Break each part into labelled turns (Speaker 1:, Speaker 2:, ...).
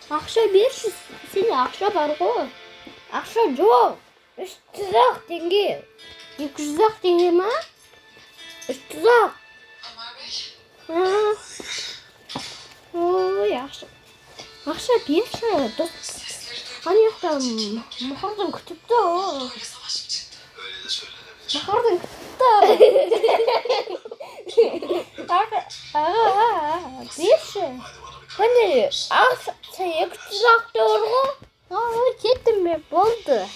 Speaker 1: Akşam bir seni akşam argo. Akşam jo. 300 tenge. 200 tenge mi? 300. Yaxşı. Akşam bir şey. Hani yoktan muhardan kütüpte o. Muhardan kütüpte. Bir şey. Hani sen yakışacak doğru. Gittim ben oldu.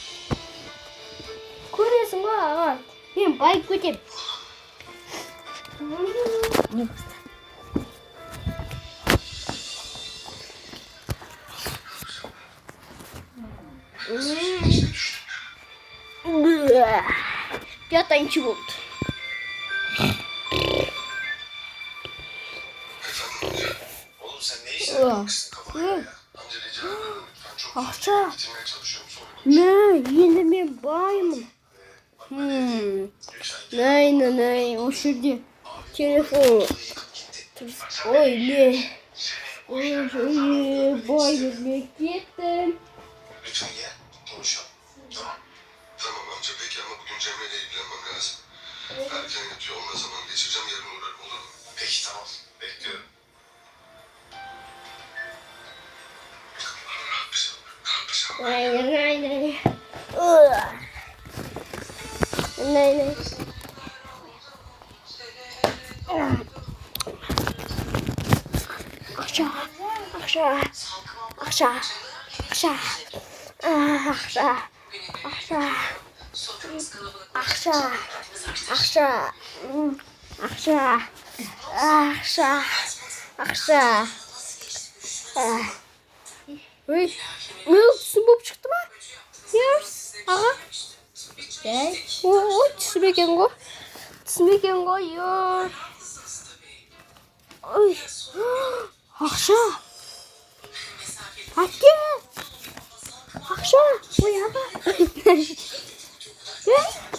Speaker 1: Görüyorsun ha. Ben bayık gideyim. Я танцую.
Speaker 2: Oğlum sen ne işle yapmışsın kafana ya? Amca rica ederim. Lütfen çok
Speaker 1: Akşam.
Speaker 2: bitirmeye çalışıyorum sonra.
Speaker 1: Ne? Yine ben bayım. Ne? O şimdi telefon. Oy ne? Oy bayım gittim.
Speaker 2: Lütfen gel konuşalım. Tamam. Tamam amca peki ama bugün Cemre'yle ilgilenmem lazım. Erken yatıyor onunla zaman geçireceğim yarın uğrarım olur mu? Peki tamam bekliyorum.
Speaker 1: Ne? Uy, sumop çıktı mı? Yes. Aha. Gel. Oy, түсінбеген ғой, yo. Ой. Ақша. Әке. Ақша. Ой, аға.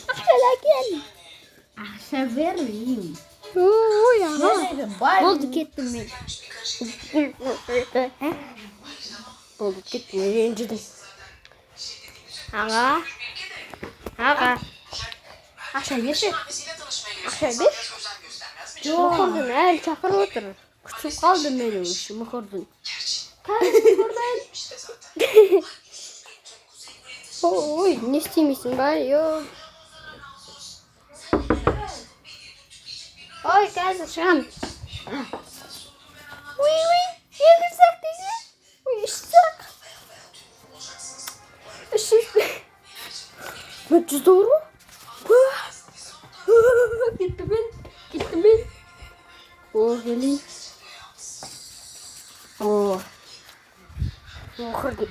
Speaker 1: Ақша әкел.
Speaker 3: Akşam vermeyeyim.
Speaker 1: Ой, аға.
Speaker 3: Bay
Speaker 1: Болды кеттім мен. Болды кеттім мен ренжідім. Аға. Ақша берші. Ақша бер. Мұқырдың әлі шақырып отыр. Күтіп қалды менің үшін мұқырдың. Ой, не істемейсің ба? Ой, қазір шығам. Ой, екі сақ дейсі. Ой, үш сақ. 300 doğru. Gittim ben. Gelin. Kırdım.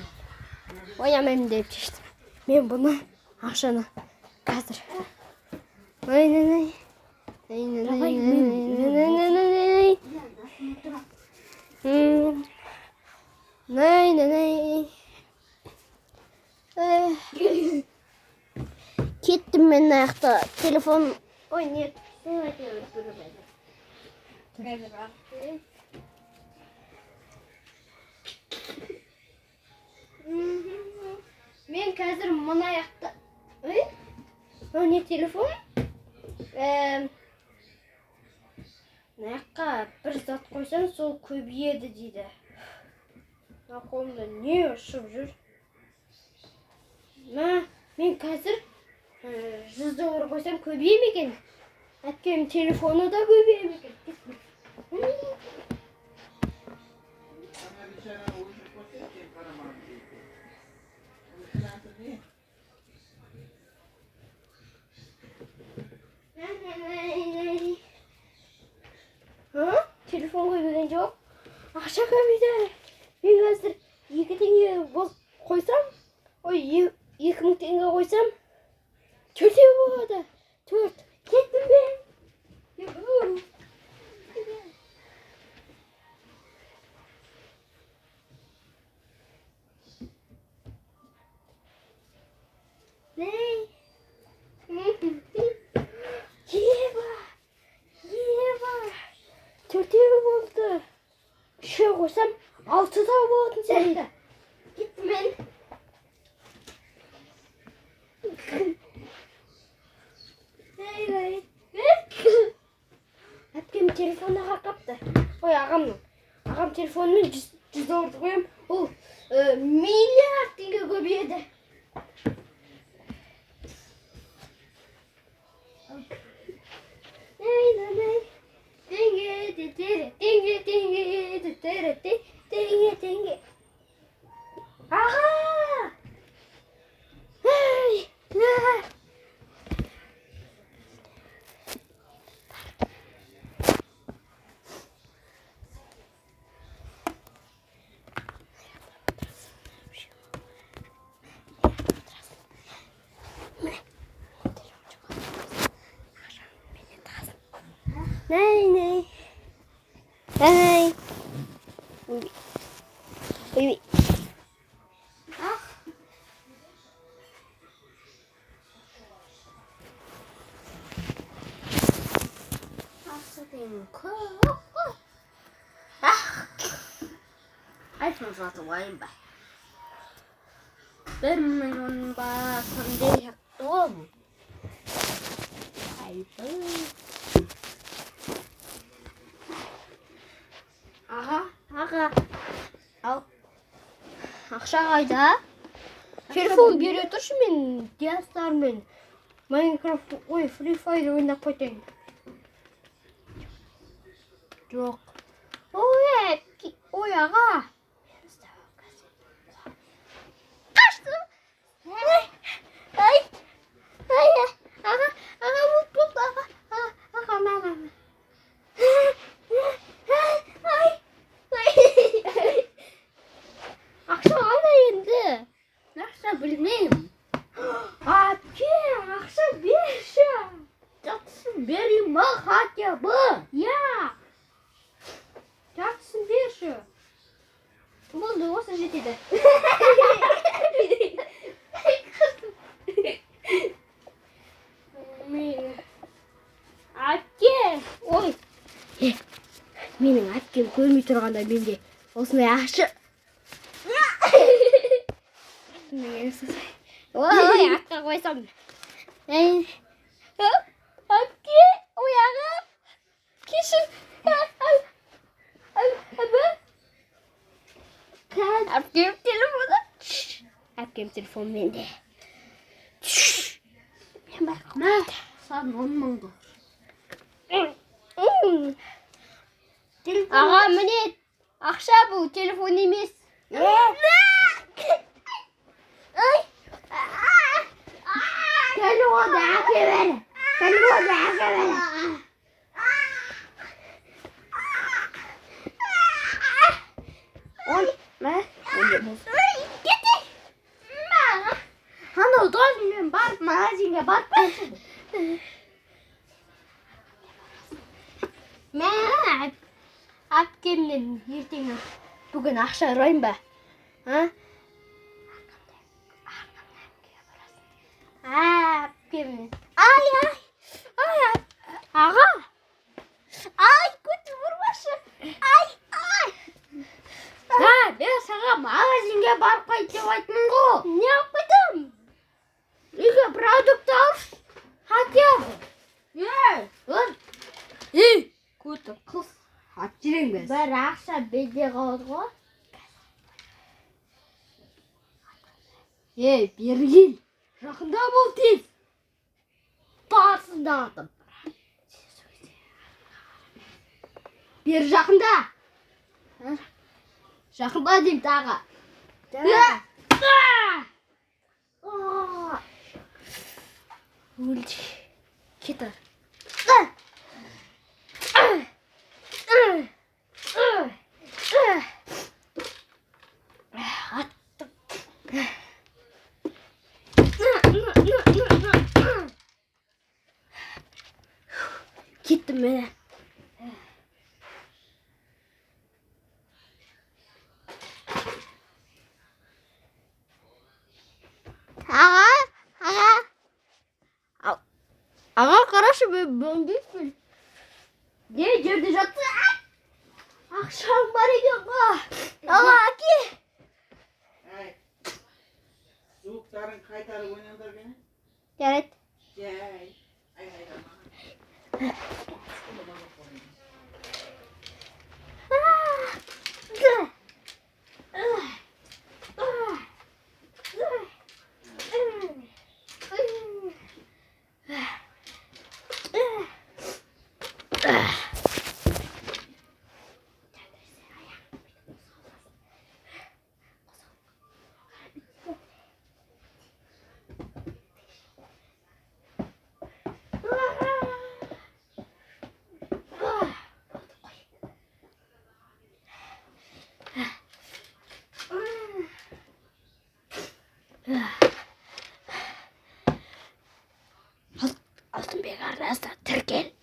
Speaker 1: Oya benim de geçtim. Ben bunu akşana kazır. Ay. Gittim ben ayakta. Telefon oynayıp. Men қазір мына ayakta. O ne telefon? Ayakka bir zat koysam sol көбейеді дейді. Қолымда не ұшып жүр? Мен қазір 100 доллар koysam көбейе ме екен? Әткем телефоны да көбейе ме екен? Telefon koymadan жоқ. Ақша көбейді. Мен қазір 2 теңге қойсам, 2000 теңге қойсам, 4 болады. 4. Кеттім ben. Ne? Ева. koysam 6 tane болатын сияқты. Gitmen. Hey. Әпкем телефонына қақапты. Ой, ағам телефонымен 100 долларды қоям. Ол миллиард теңге көбейеді. Теңге. Аға! Nee. Oui.
Speaker 3: iPhone 사서 와인 봐. 빼면 봐. 선대약도. 아이고.
Speaker 1: Аға. Ал. Ақша қайда? Телефон бере тұршы, мен диастармен Майнкрафт, Free Fire ойнап қойтайын. Жоқ. Ой, аға. Қаштым. Аға, бұл, аға. Ақша қайда енді?
Speaker 3: Ақша білмеймін.
Speaker 1: Әпке, ақша берші.
Speaker 3: Жақсын берейін ба хотя бы?
Speaker 1: Я. Жартысын берші. Болды, осы жетеді. Әпке. Ой. Менің әпкем көрмей тұрғанда менде осындай ақша. Ой, аққа қойсам. Әпке, ояғы. Кешір. Әпкем телефоны. Әпкем телефон менде.
Speaker 3: Мә, сан 10 мыңды.
Speaker 1: Аға, міне, ақша бұл, телефон емес. Кәлуді әке бәрі.
Speaker 3: Анау дозымен барып магазинге барып қойшы.
Speaker 1: Мә, әпкемнен ертең бүгін ақша ұрайын ба? Әпкемнен. Ай, аға. Ай, көтір бұрмашы. Ай.
Speaker 3: Мен саған магазинге барып қайт деп айттым ғой.
Speaker 1: Не алып қайтам?
Speaker 3: Үйге продукт алшы. Хотя бы. Көтір қыз. Ат жүреңбіз.
Speaker 1: Бір ақша беде қалады ғой.
Speaker 3: Бергін. Жақында бол тез.
Speaker 1: Басында атым.
Speaker 3: Бер жақында. Жақында дейм тағы.
Speaker 1: Өлді. Кетір. Аттым. Кеттім мен. Аға, қарашы, мен бөңгекпін.
Speaker 3: Не жерде жатсы?
Speaker 1: Akşam barıyla. Aki.
Speaker 4: Ай. Звуктарын қайтарып ойнаңдар гэнэ.
Speaker 1: Evet.
Speaker 4: Жай. Ай.
Speaker 1: Altın bir arasında Türkiye.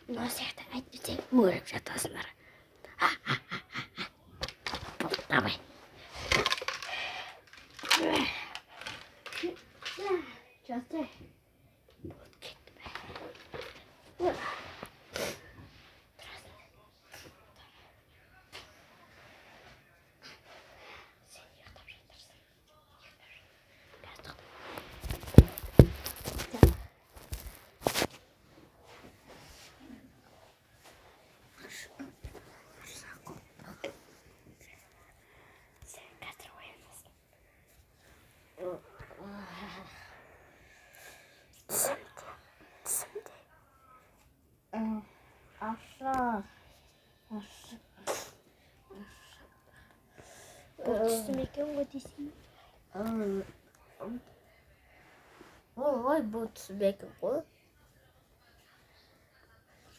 Speaker 1: Nasihte et bize uğrayıp yatasınlar. Tabii. Çatı.
Speaker 3: Aşağı.
Speaker 1: Üstümdeki o dizim.
Speaker 3: Ой, будет себе какой.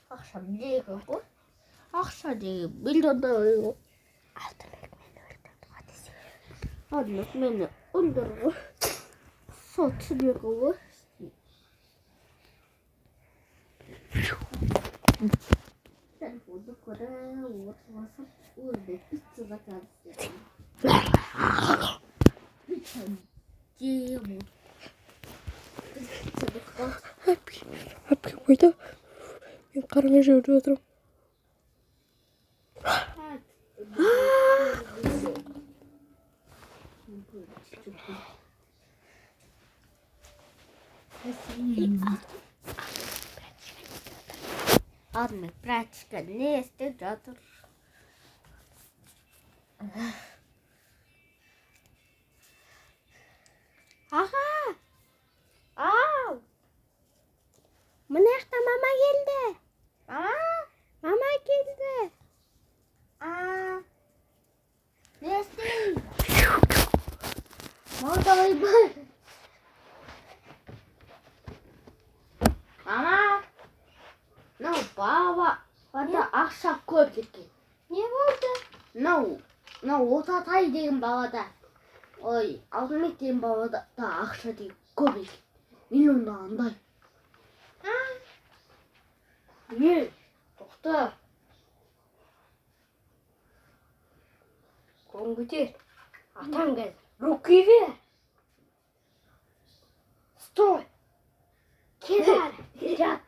Speaker 3: Akşam diye kakı. Akşam diye bildi de öyle.
Speaker 1: Altın ekmeğini öldürdüm. Hadi sen.
Speaker 3: Hadi beni öldür. Sot diye kakı. Telefonu kore WhatsApp orada pizza zaten. Diye bu.
Speaker 1: Hep burada. Ben karnı çeviriyorum.
Speaker 3: Admi pratica neste teatro.
Speaker 1: Aha. Aa. Mınakta mama geldi. Mama geldi.
Speaker 3: Neste. Orada var. Mama. No, baba. Hatta akşam gördük.
Speaker 1: Ne oldu?
Speaker 3: No, Otatay деген балада. Ой, Алтынбек деген балада да ақша деген көп екен. Миллиондағандай.
Speaker 1: Toxta. Kolunu götür. Atan geldi. Rukiyi ver. Sтой. Kenar. Yat.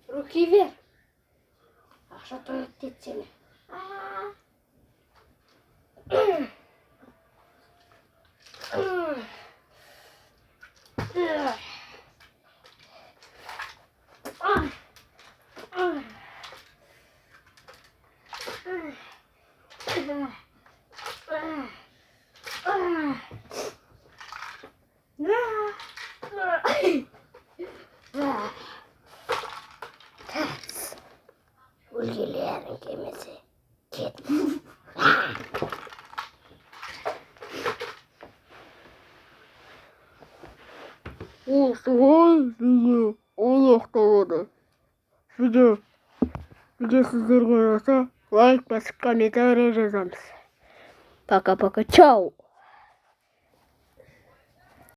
Speaker 1: Rukiyi ver. Akşa toyut et seni. Ulgilerin gemisi. Git.
Speaker 3: Video sizlerге ұнаса, лайк басып, комментарий жазамыз.
Speaker 1: Пока-пока. Чао.